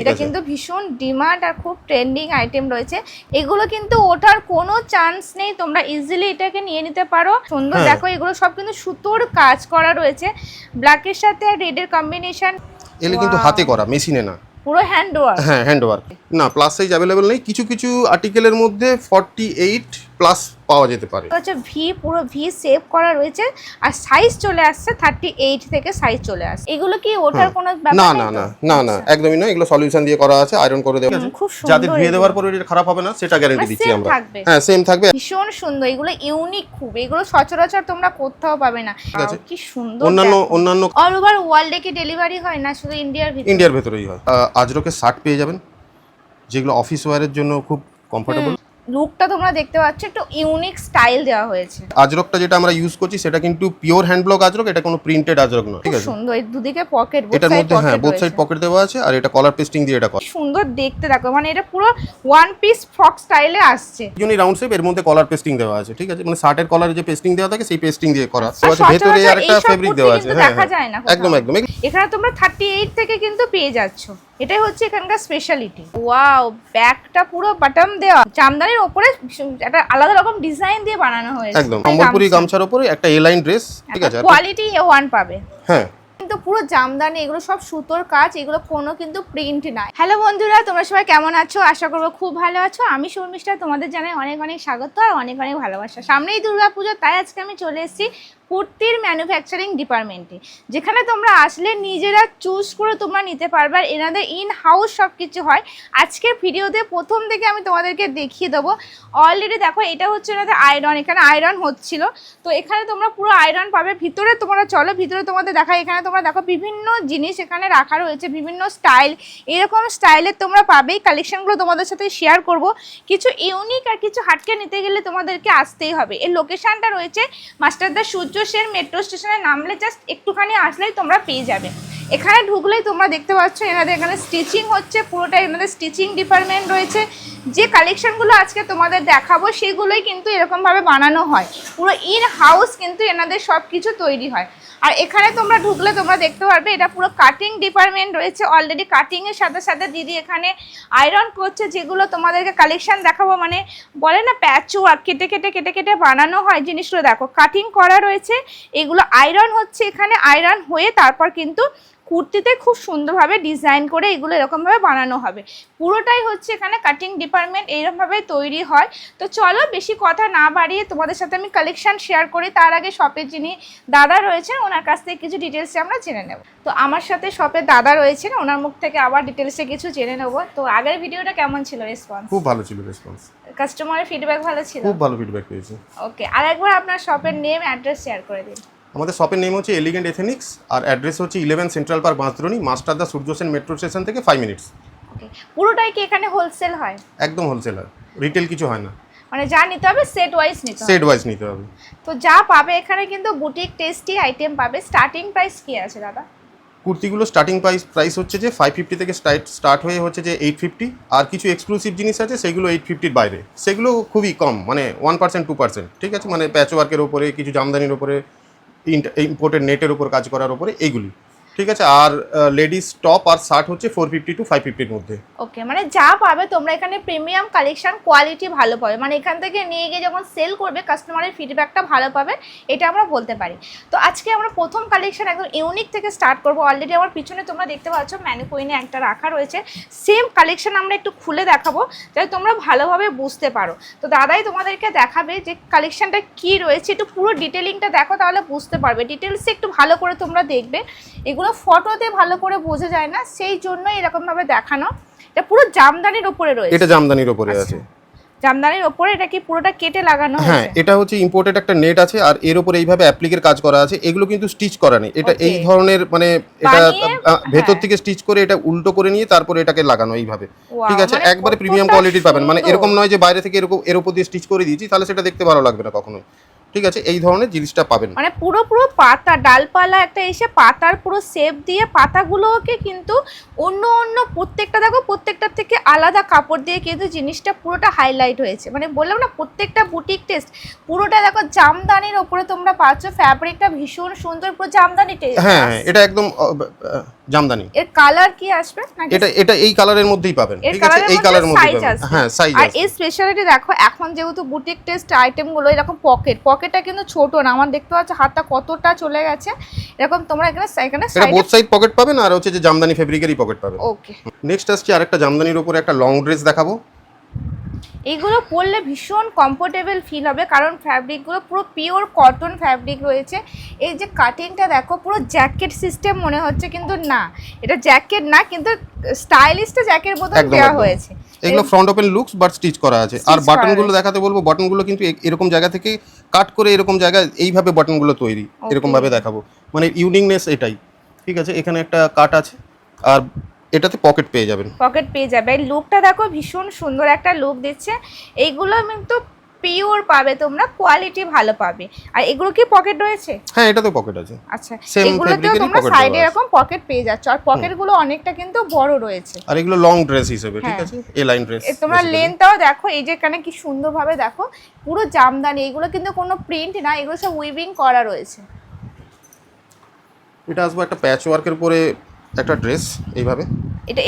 এটা কিন্তু ভীষণ ডিমান্ড আর খুব ট্রেন্ডিং আইটেম রয়েছে। এগুলো কিন্তু ওঠার কোনো চান্স নেই, তোমরা ইজিলি এটাকে নিয়ে নিতে পারো। সুন্দর দেখো, এগুলো সব কিন্তু সুতোর কাজ করা রয়েছে, ব্ল্যাকের সাথে আর রেডের কম্বিনেশন। এগুলো কিন্তু হাতে করা, মেশিনে না, পুরো হ্যান্ড ওয়ার্ক। হ্যাঁ হ্যান্ড ওয়ার্ক। না প্লাস সাইজ অ্যাভেলেবল নেই, কিছু কিছু আর্টিকেলের মধ্যে 48 প্লাস পাওয়া যেতে পারে। হচ্ছে ভি, পুরো ভি সেভ করা রয়েছে আর সাইজ চলে আসছে 38 থেকে সাইজ চলে আসছে। এগুলো কি ওঠার কোনো ব্যাপার না নেই? না না না না একদমই না, এগুলো সলিউশন দিয়ে করা আছে, আয়রন করে দেওয়া আছে, খুব সুন্দর। যাতে ধুয়ে দেওয়ার পরে এটা খারাপ হবে না সেটা গ্যারান্টি দিচ্ছি আমরা। হ্যাঁ সেম থাকবে। ভীষণ সুন্দর, এগুলো ইউনিক খুব, এগুলো সচরাচর তোমরা কোথাও পাবে না। কি সুন্দর। অন্যান্য অল ওভার ওয়ার্ল্ডে কি ডেলিভারি হয় না শুধু ইন্ডিয়ার ভিতরে? ইন্ডিয়ার ভেতরেই হয়। আজরকের শার্ট পেয়ে যাবেন, যেগুলো অফিস ওয়্যারের জন্য খুব কমফোর্টেবল। লুকটা তোমরা দেখতে পাচ্ছ, একটু ইউনিক স্টাইল দেওয়া হয়েছে। আজরকটা যেটা আমরা ইউজ করছি সেটা কিন্তু পিওর হ্যান্ড ব্লক আজরক, এটা কোনো প্রিন্টেড আজরক নয়, ঠিক আছে? সুন্দর, এই দুদিকে পকেট, এটার মধ্যে হ্যাঁ বোথ সাইড পকেট দেওয়া আছে, আর এটা কলার পেস্টিং দিয়ে এটা করা। সুন্দর দেখতে দেখো, মানে এটা পুরো ওয়ান পিস ফ্রক স্টাইলে আসছে। ইউনি রাউন্ড শেপ, এর মধ্যে কলার পেস্টিং দেওয়া আছে, ঠিক আছে? মানে শার্টের কলারে যে পেস্টিং দেওয়া থাকে সেই পেস্টিং দিয়ে করা আছে। ভেতরে আরেকটা ফেব্রিক দেওয়া আছে, হ্যাঁ দেখা যায় না একদম একদম। এখানে তোমরা 38 থেকে কিন্তু পেয়ে যাচ্ছ, এটাই হচ্ছে এখানকার স্পেশালিটি। ওয়াও, ব্যাকটা পুরো বাটন দেওয়া, জামদানির উপরে একটা আলাদা রকম ডিজাইন দিয়ে বানানো হয়েছে। একদম সম্বলপুরি গামছার উপরে একটা এ লাইন ড্রেস, ঠিক আছে? কোয়ালিটি A1 পাবে। হ্যাঁ কিন্তু পুরো জামদানি, এগুলো সব সুতোর কাজ, এগুলো কোনো কিন্তু প্রিন্ট নাই। হ্যালো বন্ধুরা, তোমরা সবাই কেমন আছো? আশা করবো খুব ভালো আছো। আমি শর্মিষ্ঠা, তোমাদের জানাই অনেক অনেক স্বাগত আর অনেক অনেক ভালোবাসা। সামনেই দুর্গাপুজো, তাই আজকে আমি চলে এসেছি কুর্তির ম্যানুফ্যাকচারিং ডিপার্টমেন্টে, যেখানে তোমরা আসলে নিজেরা চুজ করে তোমরা নিতে পারবে, আর এনাদের ইন হাউস সব কিছু হয়। আজকের ভিডিওতে প্রথম থেকে আমি তোমাদেরকে দেখিয়ে দেবো। অলরেডি দেখো, এটা হচ্ছে এনাদের আয়রন, এখানে আয়রন হচ্ছিল, তো এখানে তোমরা পুরো আয়রন পাবে। ভিতরে তোমরা চলো, ভিতরে তোমাদের দেখা, এখানে তোমরা দেখো বিভিন্ন জিনিস এখানে রাখা রয়েছে, বিভিন্ন স্টাইল, এরকম স্টাইলের তোমরা পাবেই। কালেকশনগুলো তোমাদের সাথে শেয়ার করব। কিছু ইউনিক আর কিছু হাটকে নিতে গেলে তোমাদেরকে আসতেই হবে। এর লোকেশনটা রয়েছে মাস্টারদা সূর্য সেন মেট্রো স্টেশনে নামলে জাস্ট একটুখানি আসলেই তোমরা পেয়ে যাবে। এখানে ঢুকলেই তোমরা দেখতে পাচ্ছ এনাদের এখানে স্টিচিং হচ্ছে, পুরোটাই এনাদের স্টিচিং ডিপার্টমেন্ট রয়েছে। যে কালেকশনগুলো আজকে তোমাদের দেখাবো সেগুলোই কিন্তু এরকমভাবে বানানো হয়, পুরো ইন হাউস কিন্তু এনাদের সব কিছু তৈরি হয়। আর এখানে তোমরা ঢুকলে তোমরা দেখতে পারবে এটা পুরো কাটিং ডিপার্টমেন্ট রয়েছে। অলরেডি কাটিংয়ের সাথে সাথে দিদি এখানে আয়রন করছে, যেগুলো তোমাদেরকে কালেকশন দেখাবো। মানে বলে না প্যাচ ওয়ার্ক, কেটে কেটে কেটে কেটে বানানো হয় জিনিসগুলো, দেখো কাটিং করা রয়েছে, এগুলো আয়রন হচ্ছে। এখানে আয়রন হয়ে তারপর কিন্তু কুর্তিতে খুব সুন্দরভাবে ডিজাইন করে এগুলো এরকমভাবে বানানো হবে। পুরোটাই হচ্ছে এখানে কাটিং ডিপার্টমেন্ট, এইরকমভাবে তৈরি হয়। তো চলো বেশি কথা না বাড়িয়ে তোমাদের সাথে আমি কালেকশন শেয়ার করি। তার আগে শপের যিনি দাদা রয়েছেন ওনার কাছ থেকে কিছু ডিটেলসে আমরা জেনে নেব। তো আমার সাথে শপের দাদা রয়েছেন, ওনার মুখ থেকে আবার ডিটেলসে কিছু জেনে নেব। তো আগের ভিডিওটা কেমন ছিল রেসপন্স? খুব ভালো ছিল রেসপন্স, কাস্টমারের ফিডব্যাক ভালো ছিল? খুব ভালো ফিডব্যাক পেয়েছি। ওকে, আরেকবার আপনার শপের নেম অ্যাড্রেস শেয়ার করে দিন। আমাদের শপের নেম হচ্ছে এলিগেন্ট এথেনিক্স, আর অ্যাড্রেস হচ্ছে 11 সেন্ট্রাল পার্ক বাঁশদ্রোণী, মাস্টারদা সূর্য সেন মেট্রো স্টেশন থেকে 5 মিনিটস। ওকে, পুরোটাই কি এখানে হোলসেল হয়? একদম হোলসেলার, রিটেল কিছু হয় না, মানে যা নিতে হবে সেট ওয়াইজ নিতে হবে। সেট ওয়াইজ নিতে হবে। তো যা পাবে এখানে কিন্তু বুটিক টেস্টি আইটেম পাবে। স্টার্টিং প্রাইস কি আছে দাদা? কুর্তিগুলো স্টার্টিং প্রাইস হচ্ছে যে 550 থেকে স্টার্ট হয়ে হচ্ছে যে 850, আর কিছু এক্সক্লুসিভ জিনিস আছে সেগুলো 850-র বাইরে, সেগুলো খুবই কম, মানে 1% 2%, ঠিক আছে? মানে প্যাচ ওয়ার্কের ওপরে, কিছু জামদানির ওপরে, ইম্পোর্টেড নেটের ওপর কাজ করার ওপরে এইগুলি, ঠিক আছে? আর লেডিস টপ আর শার্ট হচ্ছে 450 to 550-র মধ্যে। ওকে, মানে যা পাবে তোমরা এখানে প্রিমিয়াম কালেকশন, কোয়ালিটি ভালো পাবে। মানে এখান থেকে নিয়ে গিয়ে যখন সেল করবে কাস্টমারের ফিডব্যাকটা ভালো পাবে, এটা আমরা বলতে পারি। তো আজকে আমরা প্রথম কালেকশন একদম ইউনিক থেকে স্টার্ট করবো। অলরেডি আমার পিছনে তোমরা দেখতে পাচ্ছ ম্যানিকুইনে একটা রাখা রয়েছে, সেম কালেকশন আমরা একটু খুলে দেখাবো যাতে তোমরা ভালোভাবে বুঝতে পারো। তো দাদাই তোমাদেরকে দেখাবে যে কালেকশনটা কি রয়েছে, একটু পুরো ডিটেলিংটা দেখো, তাহলে বুঝতে পারবে। ডিটেলসে একটু ভালো করে তোমরা দেখবে, এগুলো ফটোতে ভালো করে বোঝা যায় না, সেই জন্য এরকম ভাবে দেখানো। এটা পুরো জামদানির উপরে রয়েছে। এটা জামদানির উপরে আছে, জামদানির উপরে। এটা কি পুরোটা কেটে লাগানো হয়েছে? হ্যাঁ, এটা হচ্ছে ইম্পোর্টেড একটা নেট আছে, আর এর উপরে এইভাবে অ্যাপ্লিকের কাজ করা আছে। এগুলো কিন্তু স্টিচ করা নেই, এটা এই ধরনের, মানে এটা ভেতর থেকে স্টিচ করে এটা উল্টো করে নিয়ে তারপরে এটাকে লাগানো এইভাবে, ঠিক আছে? একবারে প্রিমিয়াম কোয়ালিটির পাবেন, মানে এরকম নয় যে বাইরে থেকে এরকম এর উপর দিয়ে স্টিচ করে দিয়েছি, তাহলে সেটা দেখতে ভালো লাগবে না কখনোই, ঠিক আছে? এই ধরনের জিনিসটা পাবেন, মানে পুরো পাতা, ডালপালা একটা এসে পাতার পুরো শেপ দিয়ে পাতাগুলোকে কিন্তু অন্য অন্য প্রত্যেকটা দেখো, প্রত্যেকটার থেকে আলাদা কাপড় দিয়ে কিন্তু জিনিসটা পুরোটা হাইলাইট হয়েছে। মানে বললাম না প্রত্যেকটা বুটিক টেস্ট, পুরোটা দেখো জামদানির ওপরে তোমরা পাচ্ছ। ফ্যাব্রিকটা ভীষণ সুন্দর, পুরো জামদানি টেস্ট। হ্যাঁ, এটা একদম জামদানি। এর কালার কি আসবে নাকি এটা এই কালারের মধ্যেই পাবেন, এর ঠিক আছে, এই কালারের মধ্যেই পাবেন। হ্যাঁ, সাইজ আর আছে। এই স্পেশালিটি দেখো, এখন যেহেতু বুটিক টেস্ট আইটেম গুলো এরকম পকেটটা কিন্তু ছোট না, আমার দেখতে পাচ্ছ হাতটা কতটা চলে গেছে, এরকম তোমরা এখানে এটা সাইডে বোথ সাইড পকেট পাবেন, আর হচ্ছে যে জামদানি ফেব্রিকেরই পকেট পাবেন। ওকে। নেক্সট আসছে আরেকটা জামদানির উপরে একটা লং ড্রেস দেখাবো। এইগুলো পরলে ভীষণ কমফোর্টেবল ফিল হবে, কারণ ফ্যাব্রিকগুলো পুরো পিওর কটন ফ্যাব্রিক রয়েছে। এই যে কাটিংটা দেখো, পুরো জ্যাকেট সিস্টেম মনে হচ্ছে, কিন্তু না, এটা জ্যাকেট না, কিন্তু স্টাইলিশটা জ্যাকেট মতন দেওয়া হয়েছে। এগুলো front open looks but stitch করা আছে। আর বাটনগুলো দেখাতে বলবো, বাটনগুলো কিন্তু এরকম জায়গা থেকে কাট করে এরকম জায়গায় এইভাবে বাটনগুলো তৈরি, এরকম ভাবে দেখাবো, মানে ইউনিকনেস এটাই, ঠিক আছে। এখানে একটা কাট আছে, আর এটাতে পকেট পেয়ে যাবেন, পকেট পেয়ে যাবে। এই লুকটা দেখো, ভীষণ সুন্দর একটা লুক দিচ্ছে। এইগুলো কিন্তু পিওর পাবে তোমরা, কোয়ালিটি ভালো পাবে। আর এগুলো কি পকেট রয়েছে? হ্যাঁ, এটাতে পকেট আছে। আচ্ছা, এগুলোতেও তোমরা সাইডে এরকম পকেট পেয়ে যাচ্ছ, আর পকেটগুলো অনেকটা কিন্তু বড় রয়েছে। আর এগুলো লং ড্রেস হিসেবে, ঠিক আছে, এ লাইন ড্রেস। তোমরা লেন্থটাও দেখো, এই যে এখানে কি সুন্দরভাবে দেখো, পুরো জামদানি। এগুলো কিন্তু কোনো প্রিন্ট না, এগুলো সব উইভিং করা রয়েছে। এটা আসবে একটা প্যাচ ওয়ার্কের উপরে একটা ড্রেস এইভাবে।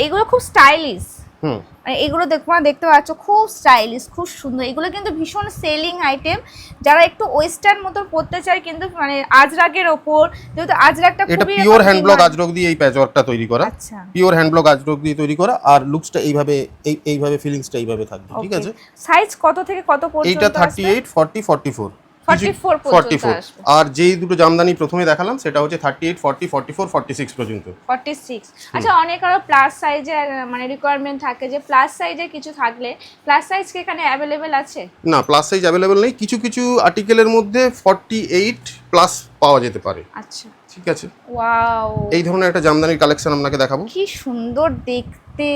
এগুলো খুব স্টাইলিশ, হুম, মানে এগুলো দেখতে পাচ্ছ, খুব স্টাইলিশ, খুব সুন্দর। এগুলো কিন্তু ভীষণ সেলিং আইটেম, যারা একটু ওয়েস্টার্ন মতো পরতে চায়, কিন্তু মানে আজরাকের ওপর, যেহেতু আজরাকটা এটা খুবই পিওর হ্যান্ড ব্লক আজরক দিয়ে এই প্যাচ ওয়ার্কটা তৈরি করা। আচ্ছা, পিওর হ্যান্ড ব্লক আজরক দিয়ে তৈরি করা, আর লুকসটা এইভাবে এইভাবে ফিলিংসটা এইভাবে থাকবে, ঠিক আছে। সাইজ কত থেকে কত পর্যন্ত? এইটা 38, 40, 44, 44 পর্যন্ত আসবে। আর যেই দুটো জামদানি প্রথমে দেখালাম সেটা হচ্ছে 38, 40, 44, 46 পর্যন্ত। 46। আচ্ছা, অনেক আরো প্লাস সাইজের মানে রিকোয়ারমেন্ট থাকে, যে প্লাস সাইজে কিছু থাকলে, প্লাস সাইজ কি এখানে অ্যাভেলেবেল আছে? না, প্লাস সাইজ অ্যাভেলেবেল নেই, কিছু কিছু আর্টিকেলের মধ্যে 48 প্লাস পাওয়া যেতে পারে। আচ্ছা, ঠিক আছে। ওয়াও, এই ধরনের একটা জামদানির কালেকশন আপনাকে দেখাবো। কি সুন্দর দেখতে,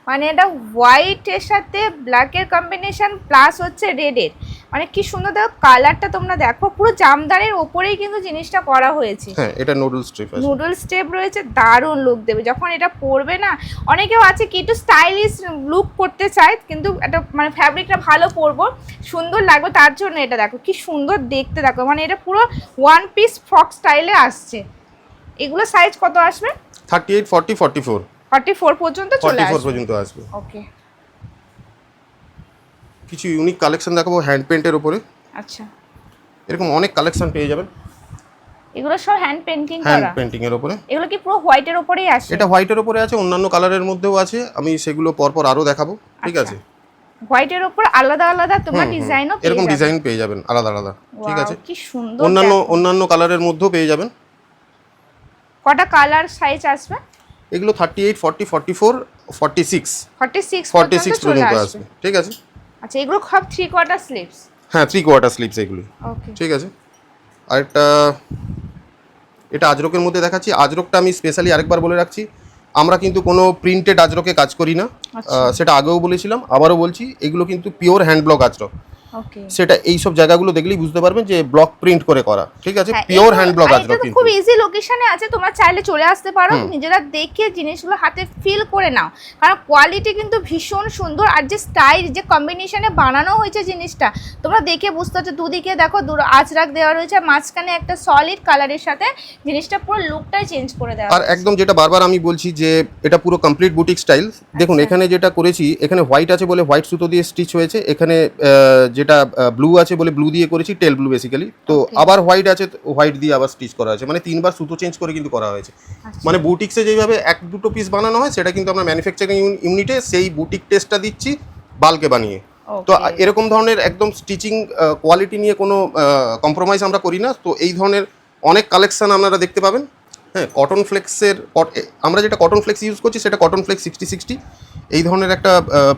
মানে এটা হোয়াইটের সাথে ব্ল্যাকের কম্বিনেশন, প্লাস হচ্ছে রেডের, মানে কি সুন্দর দেখো কালারটা, তোমরা দেখো পুরো জামদানির ওপরেই কিন্তু জিনিসটা করা হয়েছে। হ্যাঁ, এটা নুডল স্ট্রিপ আছে, নুডল স্টেপ রয়েছে, দারুণ লুক দেবে যখন এটা পরবে না। অনেকেও আছে কি একটু স্টাইলিশ লুক করতে চায়, কিন্তু এটা মানে ফ্যাব্রিকটা ভালো পরবো, সুন্দর লাগবে, তার জন্য এটা দেখো কি সুন্দর দেখতে, দেখো মানে এটা পুরো ওয়ান পিস ফ্রক স্টাইলে আসছে। এগুলো সাইজ কত আসবে? 38, 40, 44, 44 পর্যন্ত চলে 44 আসবে পর্যন্ত আসবে। ওকে। কিছু ইউনিক কালেকশন দেখাবো হ্যান্ড পেন্টের উপরে। আচ্ছা, এরকম অনেক কালেকশন পেয়ে যাবেন। এগুলো সব হ্যান্ড পেন্টিং হ্যান্ড করা? পেন্টিং এর উপরে। এগুলো কি পুরো হোয়াইটের উপরেই আসে? এটা হোয়াইটের উপরে আছে, অন্যান্য কালারের মধ্যেও আছে, আমি সেগুলো পরপর আরো দেখাবো, ঠিক আছে। হোয়াইটের উপর আলাদা আলাদা তোমার ডিজাইনও পেয়ে এরকম যাবে, ডিজাইন পেয়ে যাবেন আলাদা আলাদা, ঠিক আছে। কি সুন্দর। অন্যান্য কালারের মধ্যেও পেয়ে যাবেন। কটা কালার সাইজ আসবে? এগুলো 38, 40, 44, 46, 46 পর্যন্ত আসবে, ঠিক আছে। আচ্ছা, এগুলো সব 3/4 স্লিভস? হ্যাঁ, 3/4 স্লিভস এগুলো, ওকে, ঠিক আছে। আর এটা আজরকের মধ্যে দেখাচ্ছি। আজরকটা আমি স্পেশালি আরেকবার বলে রাখছি, আমরা কিন্তু কোনো প্রিন্টেড আজরকে কাজ করি না, সেটা আগেও বলেছিলাম, আবারও বলছি, এগুলো কিন্তু পিওর হ্যান্ড ব্লক আজরক। ওকে, সেটা এই সব জায়গাগুলো দেখলেই বুঝতে পারবেন যে ব্লক প্রিন্ট করে করা, ঠিক আছে, পিওর হ্যান্ড ব্লক আজরক। কিন্তু খুব ইজি লোকেশনে আছে, তোমরা চাইলে চলে আসতে পারো, নিজেরা দেখে জিনিসগুলো হাতে ফিল করে নাও, কারণ কোয়ালিটি কিন্তু ভীষণ সুন্দর। আর যে স্টাইল, যে কম্বিনেশনে বানানো হয়েছে জিনিসটা, তোমরা দেখে বুঝতে পারছো, দুদিকে দেখো আজরাক দেওয়া রয়েছে, মাঝখানে একটা সলিড কালারের সাথে জিনিসটা পুরো লুকটাই চেঞ্জ করে দেওয়া। আর একদম যেটা বারবার আমি বলছি যে এটা পুরো কমপ্লিট বুটিক স্টাইল। দেখুন এখানে যেটা করেছি, এখানে হোয়াইট আছে বলে হোয়াইট সুতো দিয়ে স্টিচ হয়েছে, এখানে যেটা ব্লু আছে বলে ব্লু দিয়ে করেছি, টেল ব্লু বেসিক্যালি, তো আবার হোয়াইট আছে, হোয়াইট দিয়ে আবার স্টিচ করা আছে, মানে 3বার সুতো চেঞ্জ করে কিন্তু করা হয়েছে। মানে বুটিক্সে যেভাবে 1-2 পিস বানানো হয়, সেটা কিন্তু আমরা ম্যানুফ্যাকচারিং ইউনিটে সেই বুটিক টেস্টটা দিচ্ছি বাল্কে বানিয়ে। তো এরকম ধরনের একদম স্টিচিং কোয়ালিটি নিয়ে কোনো কম্প্রোমাইজ আমরা করি না। তো এই ধরনের অনেক কালেকশন আপনারা দেখতে পাবেন। হ্যাঁ, কটন ফ্লেক্সের, আমরা যেটা কটন ফ্লেক্স ইউজ করছি সেটা কটন ফ্লেক্স 60-60, এই ধরনের একটা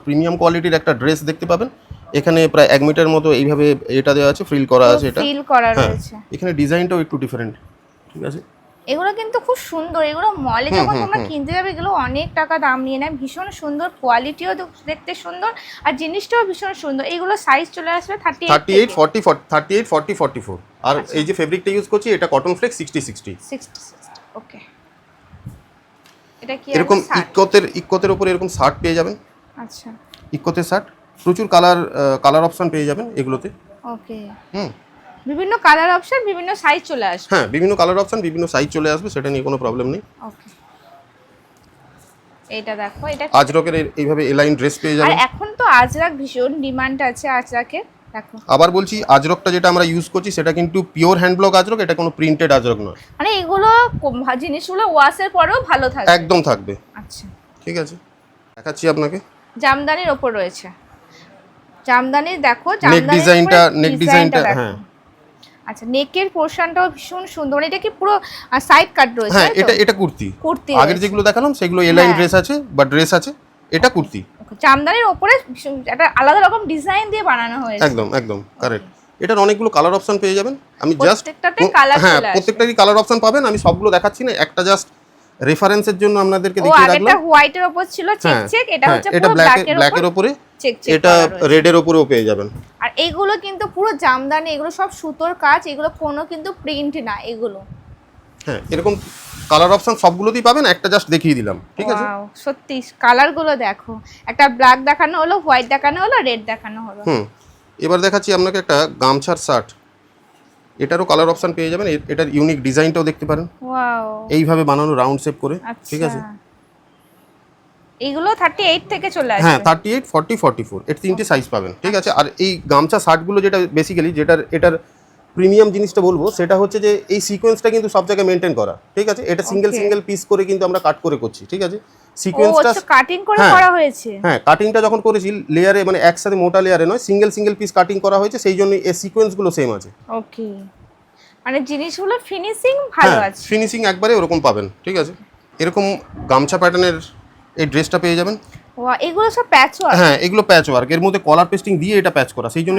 প্রিমিয়াম কোয়ালিটির একটা ড্রেস দেখতে পাবেন। এখানে প্রায় 1 মিটার মতো এইভাবে এটা দেওয়া আছে, ফ্রিল করা আছে, এটা ফিল করা রয়েছে। এখানে ডিজাইনটাও একটু ডিফারেন্ট, ঠিক আছে। এগুলো কিন্তু খুব সুন্দর, এগুলো মলে যখন তোমরা কিনতে যাবে, এগুলো অনেক টাকা দাম নিয়ে নেয়, ভীষণ সুন্দর, কোয়ালিটিও দেখতে সুন্দর, আর জিনিসটাও ভীষণ সুন্দর। এগুলো সাইজ চলে আসবে 38, 40, 44। আর এই যে ফেব্রিকটা ইউজ করছি, এটা কটন ফ্লেক্স 60-60। ওকে, এটা কি এরকম ইক্কতের উপরে এরকম শার্ট পেয়ে যাবেন। আচ্ছা, ইক্কতের শার্ট, প্রচুর কালার অপশন পেয়ে যাবেন এগুলোতে। ওকে, বিভিন্ন কালার অপশন, বিভিন্ন সাইজ চলে আসবে। হ্যাঁ, বিভিন্ন কালার অপশন, বিভিন্ন সাইজ চলে আসবে, সেটা নিয়ে কোনো প্রবলেম নেই। ওকে, এটা দেখো, এটা আজরকের এইভাবে এলাইন ড্রেস পেয়ে আর যাবেন। এখন তো আজরাক ভীষণ ডিমান্ড আছে আজরাকে, দেখো। আবার বলছি, আজরকটা যেটা আমরা ইউজ করছি সেটা কিন্তু পিওর হ্যান্ড ব্লক আজরক, এটা কোনো প্রিন্টেড আজরক নয়। মানে এগুলো জিনিসগুলো ওয়াশের পরেও ভালো থাকবে, একদম থাকবে। আচ্ছা, ঠিক আছে, দেখাচ্ছি আপনাকে। জামদানির ওপর রয়েছে, জামদানি দেখো, নেক ডিজাইনটা হ্যাঁ। আচ্ছা, নেকের পোরশনটাও ভীষণ সুন্দর, মানে এটা কি পুরো সাইড কাট রয়েছে? হ্যাঁ, এটা কুর্তি। কুর্তি আগের যেগুলো দেখালাম সেগুলো এলাইন ড্রেস আছে বা ড্রেস আছে, এটা কুর্তি। জামদানির ওপরে একটা আলাদা রকম ডিজাইন দিয়ে বানানো হয়েছে। একদম একদম কারেক্ট। এটার অনেকগুলো কালার অপশন পেয়ে যাবেন। আমি জাস্ট প্রত্যেকটাতে কালার হ্যাঁ, চলে আসে। প্রত্যেকটারই কালার অপশন পাবেন। আমি সবগুলো দেখাচ্ছি না, একটা জাস্ট রেফারেন্সের জন্য আপনাদেরকে দেখিয়ে রাখলাম। এটা হোয়াইটের উপর ছিল চেক চেক, এটা হচ্ছে এটা পুরো ব্ল্যাকের উপরে চেক চেক, এটা রেডের উপরেও পেয়ে যাবেন। আর এইগুলো কিন্তু পুরো জামদানি, এগুলো সব সুতোর কাজ, এগুলো কোনো কিন্তু প্রিন্ট না এগুলো। হ্যাঁ, এরকম কালার অপশন সবগুলোতেই পাবেন, একটা জাস্ট দেখিয়ে দিলাম। ঠিক আছে, ওয়াও, সত্যি কালারগুলো দেখো, একটা ব্ল্যাক দেখানো হলো, হোয়াইট দেখানো হলো, রেড দেখানো হলো। এবার দেখাচ্ছি আপনাকে একটা গামছার শার্ট, এটারও কালার অপশন পেয়ে যাবেন। এটার ইউনিক ডিজাইনটাও দেখতে পারেন, ওয়াও, এইভাবে বানানো রাউন্ড শেপ করে। ঠিক আছে, এগুলো 38 থেকে চলে আসবে। হ্যাঁ 38, 40, 44 এর তিনটে সাইজ পাবেন। ঠিক আছে, আর এই গামছা শার্টগুলো যেটা বেসিক্যালি এটার প্রিমিয়াম জিনিসটা বলবো সেটা হচ্ছে যে এই সিকোয়েন্সটা কিন্তু সব জায়গায় মেনটেন করা। ঠিক আছে, এটা সিঙ্গেল পিস করে কিন্তু আমরা কাট করে করছি। ঠিক আছে, সিকোয়েন্সটা কাটিং করে করা হয়েছে। হ্যাঁ, কাটিংটা যখন করেছি লেয়ারে, মানে একসাথে মোটা লেয়ারে নয়, সিঙ্গেল পিস কাটিং করা হয়েছে, সেই জন্য এই সিকোয়েন্সগুলো সেম আছে। ওকে, মানে জিনিসগুলো ফিনিশিং ভালো আছে, ফিনিশিং একবারে ওরকম পাবেন। ঠিক আছে, এরকম গামছা প্যাটার্নের এই ড্রেসটা পেয়ে যাবেন। ওয়া, এগুলো সব প্যাচ ওয়ার্ক। হ্যাঁ, এগুলো প্যাচ ওয়ার্ক, এর মধ্যে কলার পেস্টিং দিয়ে এটা প্যাচ করা, সেই জন্য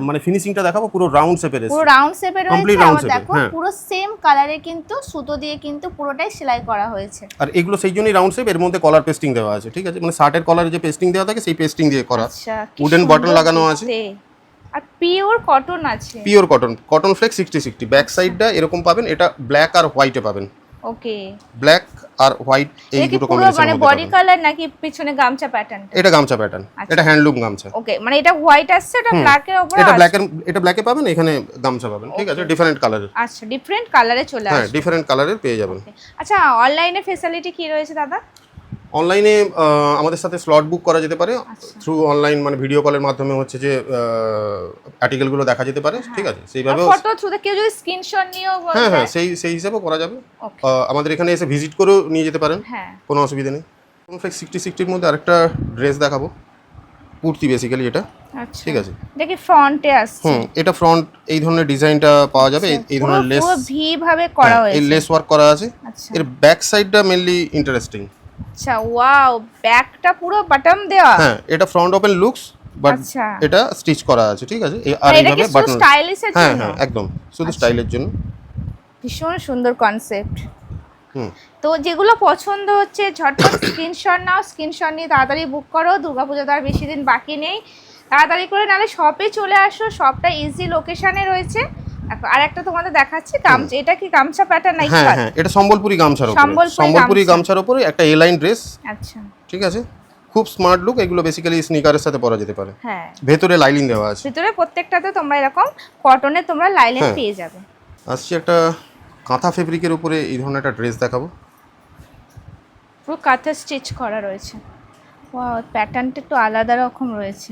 মানে ফিনিশিংটা দেখাবো পুরো রাউন্ড শেপের। পুরো রাউন্ড শেপের কমপ্লিট রয়েছে, রাউন্ড আর শেপের। দেখো হ্যাঁ, পুরো সেম কালারে কিন্তু সুতো দিয়ে কিন্তু পুরোটাই সেলাই করা হয়েছে। আর এগুলো সেই জন্যই রাউন্ড শেপ, এর মধ্যে কলার পেস্টিং দেওয়া আছে। ঠিক আছে, মানে শার্টের কলারে যে পেস্টিং দেওয়া থাকে সেই পেস্টিং দিয়ে করা। আচ্ছা, উডেন বটন লাগানো আছে, আর পিওর কটন আছে, পিওর কটন ফ্লেক্স 60-60। ব্যাক সাইডটা এরকম পাবেন, এটা ব্ল্যাক আর হোয়াইটে পাবেন। ওকে, ব্ল্যাক আর হোয়াইট এই দুটো কম্বিনেশন মানে বডি কালার নাকি পিছনে গামছা প্যাটার্ন? এটা গামছা প্যাটার্ন, এটা হ্যান্ডলুম গামছা। ওকে, মানে এটা হোয়াইট আসছে, এটা ব্ল্যাকের উপরে, এটা ব্ল্যাকে পাবেন, এখানে গামছা পাবেন। ঠিক আছে, ডিফারেন্ট কালারের। আচ্ছা, ডিফারেন্ট কালারে চলে আসে। হ্যাঁ, ডিফারেন্ট কালারের পেয়ে যাবেন। আচ্ছা, অনলাইনে ফ্যাসিলিটি কি রয়েছে দাদা? অনলাইনে আমাদের সাথে স্লট বুক করা যেতে পারে থ্রু অনলাইন, মানে ভিডিও কলের মাধ্যমে হচ্ছে যে আর্টিকেলগুলো দেখা যেতে পারে। ঠিক আছে, সেইভাবে ফটো থ্রুতে কেউ যদি স্ক্রিনশট নিয়েও হ্যাঁ সেই হিসাবেও করা যাবে। আমাদের এখানে এসে ভিজিট করেও নিয়ে যেতে পারেন, কোনো অসুবিধা নেই। কমফ্লেক্স 60-60-র মধ্যে আরেকটা ড্রেস দেখাবো, কুর্তি বেসিক্যালি এটা। ঠিক আছে, দেখি ফ্রন্টে আসছে। এটা ফ্রন্ট এই ধরনের ডিজাইনটা পাওয়া যাবে, এই ধরনের লেস পুরো ভি ভাবে করা হয়েছে, এই লেস ওয়ার্ক করা আছে। এর ব্যাক সাইডটা মেইনলি ইন্টারেস্টিং। আচ্ছা, ওয়াও, ব্যাকটা পুরো বাটন দেওয়া। হ্যাঁ, এটা ফ্রন্ট ওপেন লুকস, বাট এটা স্টিচ করা আছে। ঠিক আছে, আর এইভাবে বাটন, স্টাইলিশের জন্য। হ্যাঁ একদম শুধু স্টাইলের জন্য। ভীষণ সুন্দর কনসেপ্ট। তো যেগুলো পছন্দ হচ্ছে ঝটপট স্ক্রিনশট নাও, স্ক্রিনশট নিয়ে তাড়াতাড়ি বুক করো। দুর্গাপূজা তো আর বেশি দিন বাকি নেই, তাড়াতাড়ি করে, নাহলে শপে চলে আসো, শপটা ইজি লোকেশনে রয়েছে। আর একটা তোমাদের দেখাচ্ছি গামছা, এটা কি গামছা প্যাটার্ন নাকি? হ্যাঁ, এটা সম্বলপুরি গামছার উপরে, সম্বলপুরি গামছার উপরে একটা এ লাইন ড্রেস। আচ্ছা, ঠিক আছে, খুব স্মার্ট লুক। এগুলো বেসিক্যালি স্নিকারের সাথে পরা যেতে পারে। হ্যাঁ, ভেতরে লাইলিং দেওয়া আছে, ভিতরে প্রত্যেকটাতে তোমরা এরকম কটনে তোমরা লাইলিং পেয়ে যাবে। আসছে একটা কাঁথা ফেব্রিকের উপরে এই ধরনের একটা ড্রেস দেখাবো, পুরো কাঁথা স্টিচ করা রয়েছে। ওয়াও, প্যাটার্নটা একটু আলাদা রকম রয়েছে,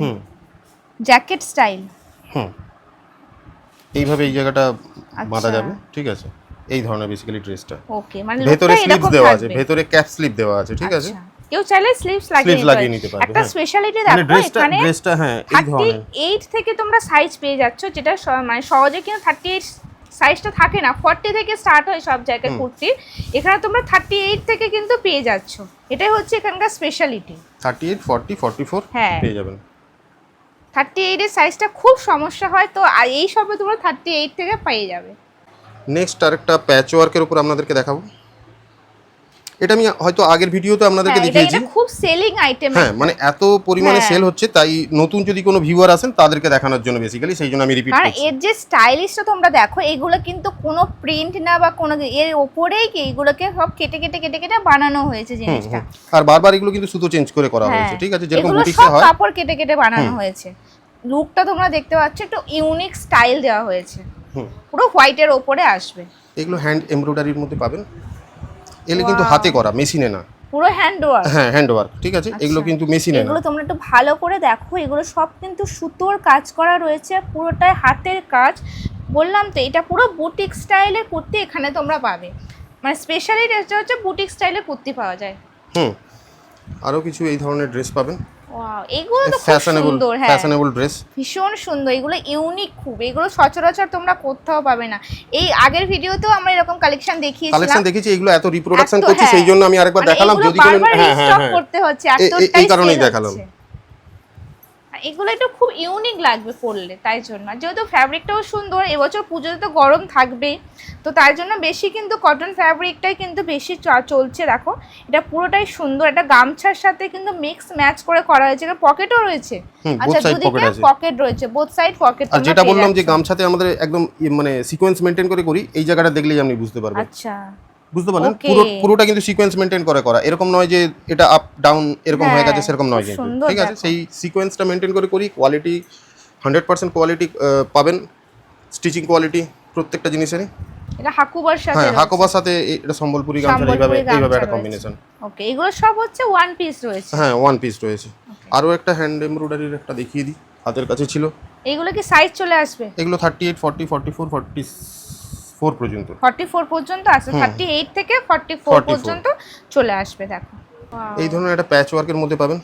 জ্যাকেট স্টাইল। এইভাবে এই জায়গাটা বাঁধা যাবে। ঠিক আছে, এই ধরনের বেসিক্যালি ড্রেসটা। ওকে, মানে ভেতরে স্লিভস দেওয়া আছে, ভেতরে ক্যাপ স্লিভ দেওয়া আছে। ঠিক আছে, কেউ চাইলে স্লিভস লাগিয়ে নিতে পারবে। একটা স্পেশালিটি দেখো এখানে, ড্রেসটা হ্যাঁ এই ধরনের 38 থেকে তোমরা সাইজ পেয়ে যাচ্ছ, যেটা মানে সহজে কিন্তু 38 সাইজটা থাকে না, 40 থেকে স্টার্ট হয় সব জায়গায় কুর্তির, এখানে তোমরা 38 থেকে কিন্তু পেয়ে যাচ্ছ। এটাই হচ্ছে এখানকার স্পেশালিটি। 38, 40, 44 পেয়ে যাবেন। 38 এর সাইজটা খুব সমস্যা হয়, তো এই সবে তোমরা 38 থেকে পেয়ে যাবে। নেক্সট আরেকটা প্যাচ ওয়ার্কের উপর আপনাদেরকে দেখাবো। এটা আমি হয়তো আগের ভিডিওতে আপনাদেরকে দেখিয়েছি, এটা খুব সেলিং আইটেম। হ্যাঁ, মানে এত পরিমাণে সেল হচ্ছে, তাই নতুন যদি কোনো ভিউয়ার আসেন তাদেরকে দেখানোর জন্য বেসিক্যালি, সেই জন্য আমি রিপিট করছি। আর এর যে স্টাইলিশটা তোমরা দেখো, এগুলো কিন্তু কোনো প্রিন্ট না বা কোনো, এর উপরেই কি এগুলোকে সব কেটে কেটে কেটে কেটে বানানো হয়েছে জিনিসটা। আর বারবার এগুলো কিন্তু সুতো চেঞ্জ করে করা হয়েছে। ঠিক আছে, যেরকম বুটিক্সে হয়, কাপড় কেটে কেটে বানানো হয়েছে। লুকটা তোমরা দেখতে পাচ্ছ, একটু ইউনিক স্টাইল দেওয়া হয়েছে, পুরো হোয়াইটের উপরে আসবে। এগুলো হ্যান্ড এমব্রয়ডারির মধ্যে পাবেন, এগুলো কিন্তু হাতে করা, মেশিনে না। পুরো হ্যান্ড ওয়ার্ক। হ্যাঁ, হ্যান্ড ওয়ার্ক, ঠিক আছে। এগুলো কিন্তু মেশিনে না, এগুলো তোমরা একটু ভালো করে দেখো, এগুলো সব কিন্তু সুতোর কাজ করা রয়েছে, পুরোটাই হাতের কাজ। বললাম তো এটা পুরো বুটিক স্টাইলের কুর্তি এখানে তোমরা পাবে, মানে স্পেশালি ড্রেসটা হচ্ছে বুটিক স্টাইলের কুর্তি পাওয়া যায়। আরও কিছু এই ধরনের ড্রেস পাবেন। ওয়াও, এগুলো তো খুব সুন্দর। হ্যাঁ, ফ্যাশনেবল ড্রেস, ভীষণ সুন্দর, এগুলো ইউনিক খুব, এগুলো সচরাচর তোমরা কোথাও পাবে না। এই আগের ভিডিওতেও আমরা এরকম কালেকশন দেখিয়েছি, এগুলো এত রিপ্রোডাকশন করছি সেই জন্য আমি আরেকবার দেখালাম, যদি কোনো স্টক করতে হচ্ছে, এই কারণেই দেখালাম। এগুলো একটু খুব ইউনিক লাগবে পরলে, তাই জন্য। যেহেতু ফ্যাব্রিকটাও সুন্দর, এবছর পুজোতে তো গরম থাকবে, তো তার জন্য বেশি কিন্তু কটন ফ্যাব্রিকটাই কিন্তু বেশি চলছে। দেখো এটা পুরোটাই সুন্দর, এটা গামছার সাথে কিন্তু মিক্স ম্যাচ করে করা হয়েছে, এটা পকেটও রয়েছে। আচ্ছা, দুদিকে পকেট রয়েছে, বোথ সাইড পকেট। আর যেটা বললাম যে গামছাতে আমাদের একদম মানে সিকোয়েন্স মেইনটেইন করে করি, এই জায়গাটা দেখলেই আপনি বুঝতে পারবেন। আচ্ছা, বুঝতে পারলেন? পুরোটা কিন্তু সিকোয়েন্স মেইনটেইন করা, এরকম নয় যে এটা আপ ডাউন এরকম হয়ে গেছে, সেরকম নয় কিন্তু, ঠিক আছে। সেই সিকোয়েন্সটা মেইনটেইন করে করি। কোয়ালিটি 100% কোয়ালিটি পাবেন, স্টিচিং কোয়ালিটি প্রত্যেকটা জিনিসেরই। এটা হাকুবার সাথে, হ্যাঁ, হাকুবার সাথে এটা সম্বলপুরি গামছা, এইভাবে একটা কম্বিনেশন। ওকে, এগুলো সব হচ্ছে ওয়ান পিস রয়েছে। হ্যাঁ, ওয়ান পিস রয়েছে। আরো একটা হ্যান্ড এমব্রয়ডারির একটা দেখিয়ে দিই, হাতের কাছে ছিল। এগুলো কি সাইজ চলে আসবে? এগুলো 38, 40, 44, 44 পর্যন্ত। 44 পর্যন্ত আছে, 38 থেকে 44 পর্যন্ত চলে আসবে। দেখো এই ধরনের একটা প্যাচ ওয়ার্কের মধ্যে পাবেন,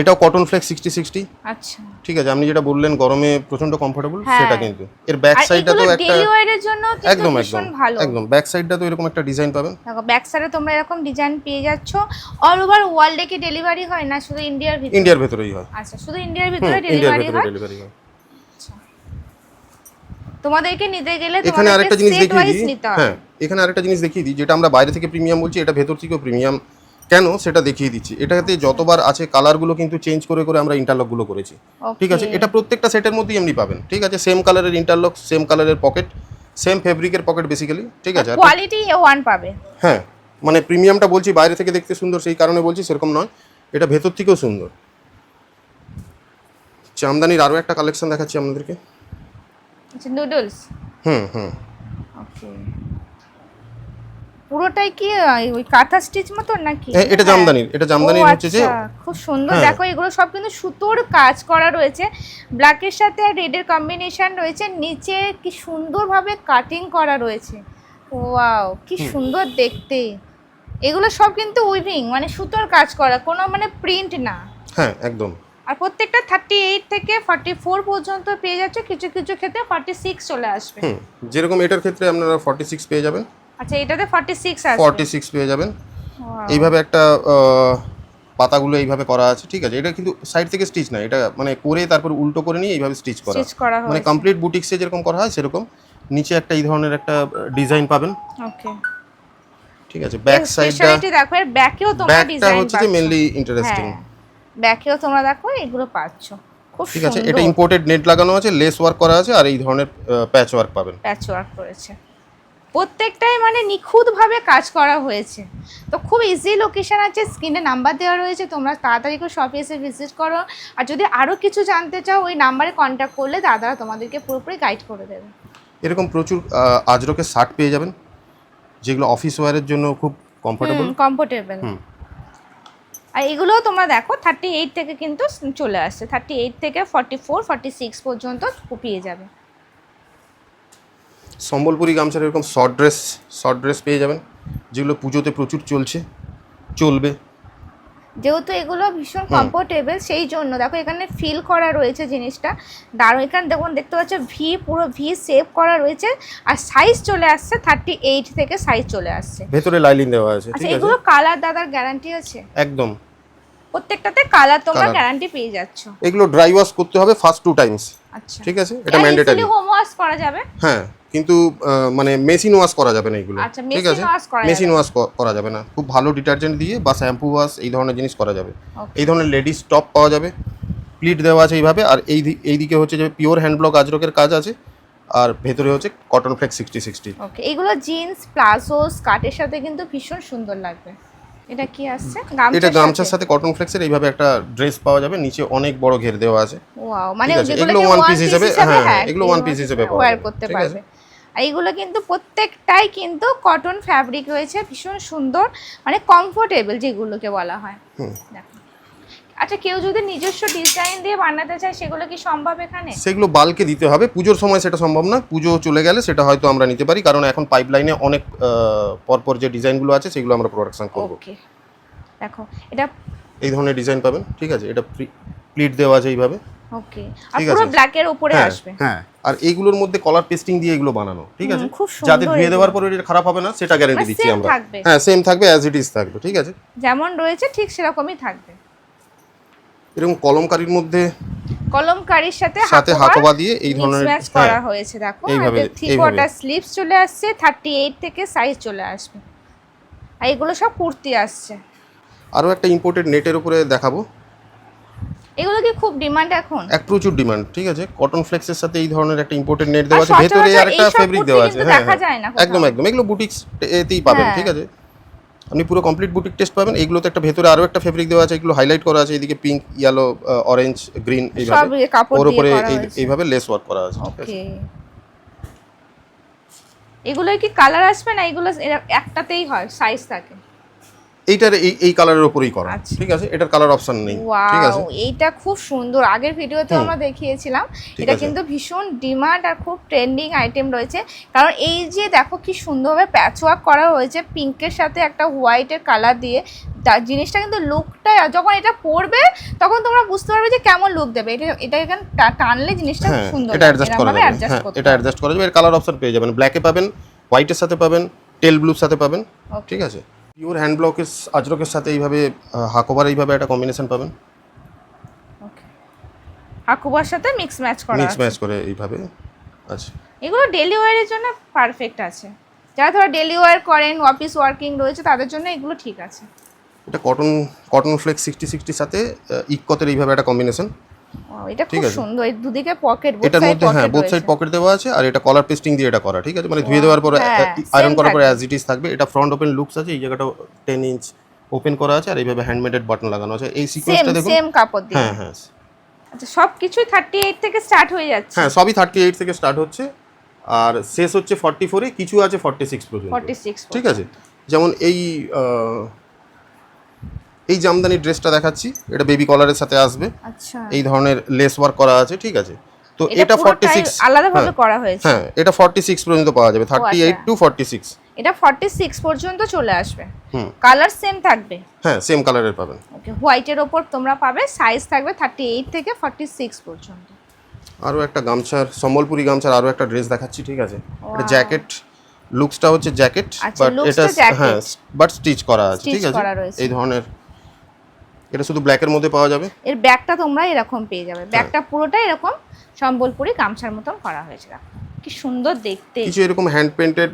এটাও কটন ফ্লেক্স 60-60। আচ্ছা, ঠিক আছে। আপনি যেটা বললেন গরমে প্রচন্ড কমফোর্টেবল, সেটা কিন্তু এর ব্যাক সাইডটা তো একটা ডেইলি ওয়্যারের জন্য কিন্তু ভীষণ ভালো। একদম ব্যাক সাইডটা তো এরকম একটা ডিজাইন পাবেন। দেখো ব্যাক সাইডে তোমরা এরকম ডিজাইন পেয়ে যাচ্ছ। অল ওভার ওয়ার্ল্ডে কি ডেলিভারি হয় না শুধু ইন্ডিয়ার ভিতরে? ইন্ডিয়ার ভিতরেই হয়। আচ্ছা, শুধু ইন্ডিয়ার ভিতরে ডেলিভারি হয়। আচ্ছা, তোমাদেরকে নিতে গেলে এখানে আরেকটা জিনিস দেখিয়ে দিই। হ্যাঁ, হ্যাঁ, এখানে আরেকটা জিনিস দেখিয়ে দিই, যেটা আমরা বাইরে থেকে প্রিমিয়াম বলছি, এটা ভেতর থেকেও প্রিমিয়াম। কেন সেটা দেখিয়ে দিচ্ছি। এটাতে যতবার আছে কালারগুলো কিন্তু চেঞ্জ করে করে আমরা ইন্টারলকগুলো করেছি, ঠিক আছে। এটা প্রত্যেকটা সেটের মধ্যেই এমনি পাবেন, ঠিক আছে। সেম কালারের ইন্টারলক, সেম কালারের পকেট, সেম ফেব্রিকের পকেট বেসিক্যালি, ঠিক আছে। কোয়ালিটি ওয়ান পাবে। হ্যাঁ, মানে প্রিমিয়ামটা বলছি বাইরে থেকে দেখতে সুন্দর সেই কারণে বলছি, সেরকম নয়, এটা ভেতর থেকেও সুন্দর। জামদানির আরও একটা কালেকশন দেখাচ্ছি আপনাদেরকে। আচ্ছা, নুডলস। ওকে, পুরোটাই কি ওই কাঁথা স্টিচ মতো নাকি? এটা জামদানির হচ্ছে যে খুব সুন্দর। দেখো এগুলো সব কিন্তু সুতোর কাজ করা রয়েছে, ব্ল্যাকের সাথে আর রেডের কম্বিনেশন রয়েছে, নিচে কি সুন্দরভাবে কাটিং করা রয়েছে। ওয়াও, কি সুন্দর দেখতে। এগুলো সব কিন্তু উইভিং, মানে সুতোর কাজ করা, কোনো মানে প্রিন্ট না। হ্যাঁ, একদম। আর প্রত্যেকটা 38 থেকে 44 পর্যন্ত পেয়ে যাচ্ছে, কিছু কিছু ক্ষেত্রে 46 চলে আসবে। যেরকম এটার ক্ষেত্রে আপনারা 46 পেয়ে যাবেন। আচ্ছা, এটাতে 46 আসবে, 46 পেয়ে যাবেন। এইভাবে একটা পাতাগুলো এইভাবে করা আছে, ঠিক আছে। এটা কিন্তু সাইড থেকে স্টিচ না, এটা মানে করে তারপর উল্টো করে নিয়ে এইভাবে স্টিচ করা, মানে কমপ্লিট বুটিক্সে যেরকম করা হয় সেরকম। নিচে একটা এই ধরনের একটা ডিজাইন পাবেন। ওকে, ঠিক আছে। ব্যাক সাইডটা দেখো, এর ব্যাকেও তোমরা ডিজাইন হচ্ছে যে মেইনলি ইন্টারেস্টিং। ব্যাকেও তোমরা দেখো এগুলো পাচ্ছ, খুব ঠিক আছে। এটা ইম্পোর্টেড নেট লাগানো আছে, লেস ওয়ার্ক করা আছে, আর এই ধরনের প্যাচ ওয়ার্ক পাবেন। প্যাচ ওয়ার্ক করেছে, প্রত্যেকটাই মানে নিখুঁতভাবে কাজ করা হয়েছে। তো খুব ইজি লোকেশন আছে, স্ক্রিনে নাম্বার দেওয়া রয়েছে, তোমরা তাড়াতাড়ি করে শপে এসে ভিজিট করো। আর যদি আরও কিছু জানতে চাও ওই নাম্বারে কন্ট্যাক্ট করলে দাদারা তোমাদেরকে পুরোপুরি গাইড করে দেবে। এরকম প্রচুর আজরকের শার্ট পেয়ে যাবেন, যেগুলো অফিস ওয়্যারের জন্য খুব কমফোর্টেবল। আর এগুলোও তোমরা দেখো 38 থেকে কিন্তু চলে আসছে, 38 থেকে 44, 46 পর্যন্ত পেয়ে যাবে। সম্বলপুরি গামছার এরকম শর্ট ড্রেস পেয়ে যাবেন, যেগুলো পুজোতে প্রচুর চলবে। যেহেতু এগুলো ভীষণ কমফোর্টেবল, সেই জন্য দেখো এখানে ফিল করা রয়েছে জিনিসটা দারুণ। এখানে দেখতে পাচ্ছ ভি, পুরো ভি শেপ করা রয়েছে। আর সাইজ চলে আসছে 38 থেকে সাইজ চলে আসছে, ভেতরে লাইলিন দেওয়া আছে, ঠিক আছে। এগুলো কালার দাদার গ্যারান্টি আছে একদম, প্রত্যেকটাতে কালার তোমরা গ্যারান্টি পেয়ে যাচ্ছ। এগুলো ড্রাই ওয়াশ করতে হবে ফার্স্ট 2 টাইমস। আচ্ছা, ঠিক আছে, এটা ম্যান্ডেটরি। হোম ওয়াশ করা যাবে, হ্যাঁ, কিন্তু মানে মেশিন ওয়াশ করা যাবে না এগুলো, ঠিক আছে। মেশিন ওয়াশ করা যাবে না, খুব ভালো ডিটারজেন্ট দিয়ে বা শ্যাম্পু ওয়াশ এই ধরনের জিনিস করা যাবে। এই ধরনের লেডিস টপ পাওয়া যাবে, প্লিট দেওয়া আছে এইভাবে। আর এই দিকে হচ্ছে যে পিওর হ্যান্ড ব্লক আজরকের কাজ আছে, আর ভেতরে হচ্ছে কটন ফ্লেক্স 60-60। ওকে, এগুলো জিন্স প্লাজো স্কার্টের সাথে কিন্তু ভীষণ সুন্দর লাগবে। এটা কি আসছে? এটা গামছার সাথে কটন ফ্লেক্সের এইভাবে একটা ড্রেস পাওয়া যাবে, নিচে অনেক বড় ঘের দেওয়া আছে। ওয়াও, মানে এগুলো ওয়ান পিস হিসেবে, হ্যাঁ, এগুলো ওয়ান পিস হিসেবে ওয়্যার করতে পারবে। আর এইগুলো কিন্তু প্রত্যেকটাই কিন্তু কটন ফ্যাব্রিক রয়েছে, ভীষণ সুন্দর, মানে কমফোর্টেবল যেগুলোকে বলা হয়। দেখো, আচ্ছা কেউ যদি নিজস্ব ডিজাইন দিয়ে বানাতে চায় সেগুলো কি সম্ভব এখানে? সেগুলো বাল্কে দিতে হবে, পুজোর সময় সেটা সম্ভব না, পুজো চলে গেলে সেটা হয়তো আমরা নিতে পারি, কারণ এখন পাইপলাইনে অনেক পরপর যে ডিজাইনগুলো আছে সেগুলো আমরা প্রোডাকশন করব। ওকে, দেখো এটা এই ধরনের ডিজাইন পাবেন, ঠিক আছে, এটা প্লিট দেওয়া আছে এইভাবে। ওকে, আর পুরো ব্ল্যাকের উপরে আসবে। হ্যাঁ, আর এইগুলোর মধ্যে কলার পেস্টিং দিয়ে এগুলো বানানো, ঠিক আছে, খুব সুন্দর, যাতে ধুয়ে দেওয়ার পরে এটা খারাপ হবে না সেটা গ্যারান্টি দিচ্ছি আমরা। হ্যাঁ, সেম থাকবে, অ্যাজ ইট ইজ থাকবে, ঠিক আছে, যেমন রয়েছে ঠিক সেরকমই থাকবে। এরকম কলমকারীর মধ্যে কলমকারীর সাথে হাকোবা দিয়ে এই ধরনের ম্যাচ করা হয়েছে। দেখো এইভাবে থ্রি কোয়ার্টার স্লিভস চলে আসছে, 38 থেকে সাইজ চলে আসবে, আর এগুলো সব কুর্তি আসছে। আরো একটা ইম্পোর্টেড নেটের উপরে দেখাবো, এগুলো কি খুব ডিমান্ড এখন? এক প্রচুর ডিমান্ড, ঠিক আছে, কটন ফ্লেক্সের সাথে এই ধরনের একটা ইম্পোর্টেড নেট দেওয়া আছে, ভেতরে আর একটা ফেব্রিক দেওয়া আছে। হ্যাঁ, একদম একদম, এগুলো বুটিক্স এতেই পাবেন, ঠিক আছে, আপনি পুরো কমপ্লিট বুটিক টেস্ট পাবেন। এইগুলোতে একটা ভেতরে আরো একটা ফেব্রিক দেওয়া আছে, এগুলো হাইলাইট করা আছে, এদিকে পিঙ্ক, ইয়েলো, অরেঞ্জ, গ্রিন, এইভাবে ওর উপরে এইভাবে লেস ওয়ার্ক করা আছে। ওকে, এগুলো কি কালার আসবে না? এগুলো একটাতেই হয়, সাইজ থাকে? এইটার এই কালারের উপরেই করা, ঠিক আছে, এটার কালার অপশন নেই, ঠিক আছে। এইটা খুব সুন্দর, আগের ভিডিওতে আমরা দেখিয়েছিলাম, এটা কিন্তু ভীষণ ডিমান্ড আর খুব ট্রেন্ডিং আইটেম রয়েছে, কারণ এই যে দেখো কি সুন্দরভাবে প্যাচওয়ার্ক করা হয়েছে পিঙ্কের সাথে একটা হোয়াইটের কালার দিয়ে, জিনিসটা কিন্তু লুকটা যখন এটা পরবে তখন তোমরা বুঝতে পারবে যে কেমন লুক দেবে। এটা এখানে টানলে জিনিসটা সুন্দর, এটা অ্যাডজাস্ট করা যাবে, এটা অ্যাডজাস্ট করা যাবে, এর কালার অপশন পেয়ে যাবেন, ব্ল্যাকে পাবেন, হোয়াইটের সাথে পাবেন, টেল ব্লুর সাথে পাবেন, ঠিক আছে। পিওর হ্যান্ড ব্লকের আজরকের সাথে এইভাবে হাকোবার এইভাবে একটা কম্বিনেশন পাবেন, ওকে, হাকুবার সাথে মিক্স ম্যাচ করে এইভাবে। আচ্ছা, এগুলো ডেলি ওয়্যারের জন্য পারফেক্ট আছে, যারা ধরো ডেলি ওয়্যার করেন, অফিস ওয়ার্কিং রয়েছে তাদের জন্য এগুলো ঠিক আছে। এটা কটন ফ্লেক্স 60-60 সাথে ইকতের এইভাবে একটা কম্বিনেশন, এটা খুব সুন্দর, এই দুদিকে পকেট, এটার মধ্যে হ্যাঁ বোথ সাইড পকেট দেওয়া আছে, আর এটা কলার পেস্টিং দিয়ে এটা করা, ঠিক আছে, মানে ধুয়ে দেওয়ার পরে আয়রন করার পরে অ্যাজ ইট ইজ থাকবে। এটা ফ্রন্ট ওপেন লুকস আছে, এই জায়গাটা 10 ইঞ্চ ওপেন করা আছে, আর এইভাবে হ্যান্ডমেডেড বাটন লাগানো আছে। এই সিকোয়েন্সটা দেখুন, সেম কাপড় দিয়ে। হ্যাঁ হ্যাঁ, আচ্ছা সবকিছুই 38 থেকে স্টার্ট হয়ে যাচ্ছে? হ্যাঁ, সবই 38 থেকে স্টার্ট হচ্ছে, আর শেষ হচ্ছে 44 এ, কিছু আছে 46 পর্যন্ত, 46, ঠিক আছে। যেমন এই জামদানি ড্রেসটা দেখাচ্ছি, এটা বেবি কলারের সাথে আসবে, আচ্ছা, এই ধরনের লেস ওয়ার্ক করা আছে, ঠিক আছে। তো এটা 46 আলাদাভাবে করা হয়েছে, হ্যাঁ, এটা 46 পর্যন্ত পাওয়া যাবে, 38 টু 46, এটা 46 পর্যন্ত চলে আসবে। কালার সেম থাকবে? হ্যাঁ, সেম কালারের পাবেন। ওকে, হোয়াইটের উপর তোমরা পাবে, সাইজ থাকবে 38 থেকে 46 পর্যন্ত। আরো একটা গামছার, সম্বলপুরি গামছার আরো একটা ড্রেস দেখাচ্ছি, ঠিক আছে, এটা জ্যাকেট, লুকসটা হচ্ছে জ্যাকেট, বাট এটা হ্যাঁ বাট স্টিচ করা আছে, ঠিক আছে, এই ধরনের। এটা শুধু ব্ল্যাকের মধ্যে পাওয়া যাবে। এর ব্যাগটা তোমরা এরকম পেয়ে যাবে, ব্যাগটা পুরোটা এরকম সম্বলপুরি গামছার মতন করা হয়েছে, কি সুন্দর দেখতে। কিছু এরকম হ্যান্ড পেইন্টেড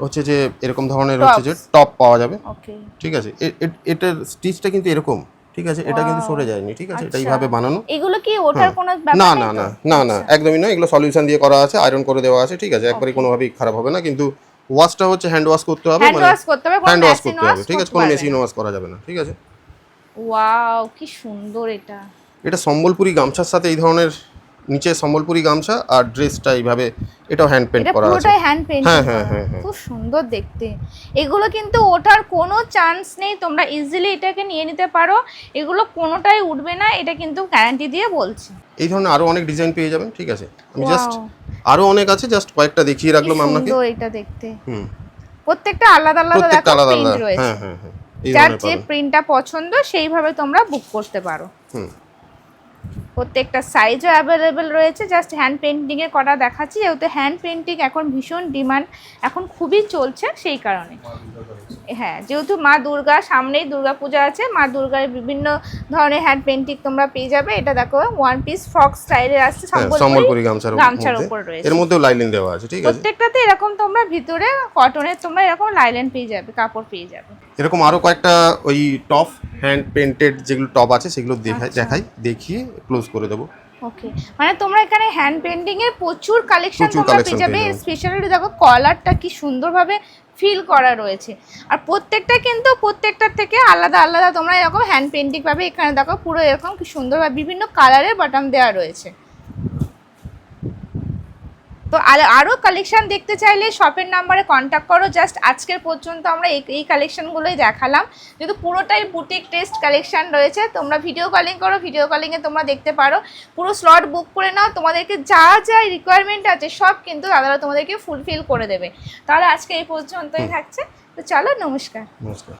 হচ্ছে যে এরকম ধরনের হচ্ছে যে টপ পাওয়া যাবে, ওকে, ঠিক আছে। এটার স্টিচটা কিন্তু এরকম, ঠিক আছে, এটা কিন্তু সরে যায়নি, ঠিক আছে, এটা এইভাবে বানানো। এগুলো কি ওটার কোনো ব্যাপার না না না না না, একদমই না, এগুলো সলিউশন দিয়ে করা আছে, আয়রন করে দেওয়া আছে, ঠিক আছে, একবারে কোনোভাবেই খারাপ হবে না, কিন্তু ওয়াশটা হচ্ছে হ্যান্ড ওয়াশ করতে হবে, হ্যান্ড ওয়াশ করতে হবে, ঠিক আছে, কোনো মেশিন ওয়াশ করা যাবে না, ঠিক আছে। ওয়াও কি সুন্দর এটা। এটা সম্বলপুরি গামছার সাথে এই ধরনের নিচে সম্বলপুরি গামছা, আর ড্রেসটা এইভাবে, এটাও হ্যান্ড পেইন্ট করা আছে, পুরোটাই হ্যান্ড পেইন্ট, হ্যাঁ হ্যাঁ হ্যাঁ, খুব সুন্দর দেখতে। এগুলো কিন্তু ওঠার কোনো চান্স নেই, তোমরা ইজিলি এটাকে নিয়ে নিতে পারো, এগুলো কোনোটাই উঠবে না, এটা কিন্তু গ্যারান্টি দিয়ে বলছি। এই ধরনের আরো অনেক ডিজাইন পেয়ে যাবেন, ঠিক আছে, আমি জাস্ট আরো অনেক আছে, জাস্ট কয়েকটা দেখিয়ে রাখলাম আপনাকে। সুন্দর এটা দেখতে, প্রত্যেকটা আলাদা আলাদা দেখো প্রিন্ট রয়েছে, হ্যাঁ হ্যাঁ হ্যাঁ, যার যে প্রিন্টটা পছন্দ সেইভাবে তোমরা বুক করতে পারো। প্রত্যেকটা সাইজও অ্যাভেলেবেল রয়েছে, জাস্ট হ্যান্ড পেন্টিংয়ে করা দেখাচ্ছি, যেহেতু হ্যান্ড পেন্টিং এখন ভীষণ ডিমান্ড, এখন খুবই চলছে, সেই কারণে। হ্যাঁ, যেহেতু মা দুর্গা, সামনেই দুর্গা পূজা আছে, মা দুর্গার বিভিন্ন ধরনের হ্যান্ড পেন্টিং তোমরা পেয়ে যাবে। এটা দেখো ওয়ান পিস ফ্রক স্টাইলের আসছে, সম্বলপুরি গামছার উপর রয়েছে, এর মধ্যেও লাইলিন দেওয়া আছে, ঠিক আছে, প্রত্যেকটাতে এরকম তোমরা ভিতরে কটনের তোমরা এরকম লাইলিন পেয়ে যাবে, কাপড় পেয়ে যাবে। এরকম আরো কয়েকটা ওই টপ হ্যান্ড পেইন্টেড যেগুলো টপ আছে সেগুলো দেখিয়ে ক্লোজ করে দেবো। ওকে, মানে তোমরা এখানে হ্যান্ড পেইন্টিং এর প্রচুর কালেকশন তোমরা পেয়ে যাবে। স্পেশালি দেখো কলারটা কি সুন্দরভাবে ফিল করা রয়েছে, আর প্রত্যেকটা কিন্তু প্রত্যেকটার থেকে আলাদা আলাদা তোমরা এরকম হ্যান্ড পেইন্টিং পাবে। এখানে দেখো পুরো এরকম কি সুন্দরভাবে বিভিন্ন কালারের বাটন দেওয়া রয়েছে। তো আরও কালেকশন দেখতে চাইলে শপের নাম্বারে কন্ট্যাক্ট করো। জাস্ট আজকের পর্যন্ত আমরা এই কালেকশনগুলোই দেখালাম, যেহেতু পুরোটাই বুটিক টেস্ট কালেকশন রয়েছে। তোমরা ভিডিও কলিং করো, ভিডিও কলিংয়ে তোমরা দেখতে পারো, পুরো স্লট বুক করে নাও, তোমাদেরকে যা যা রিকোয়ারমেন্ট আছে সব কিন্তু দাদারা তোমাদেরকে ফুলফিল করে দেবে। তাহলে আজকে এই পর্যন্তই থাকছে, তো চলো, নমস্কার। নমস্কার।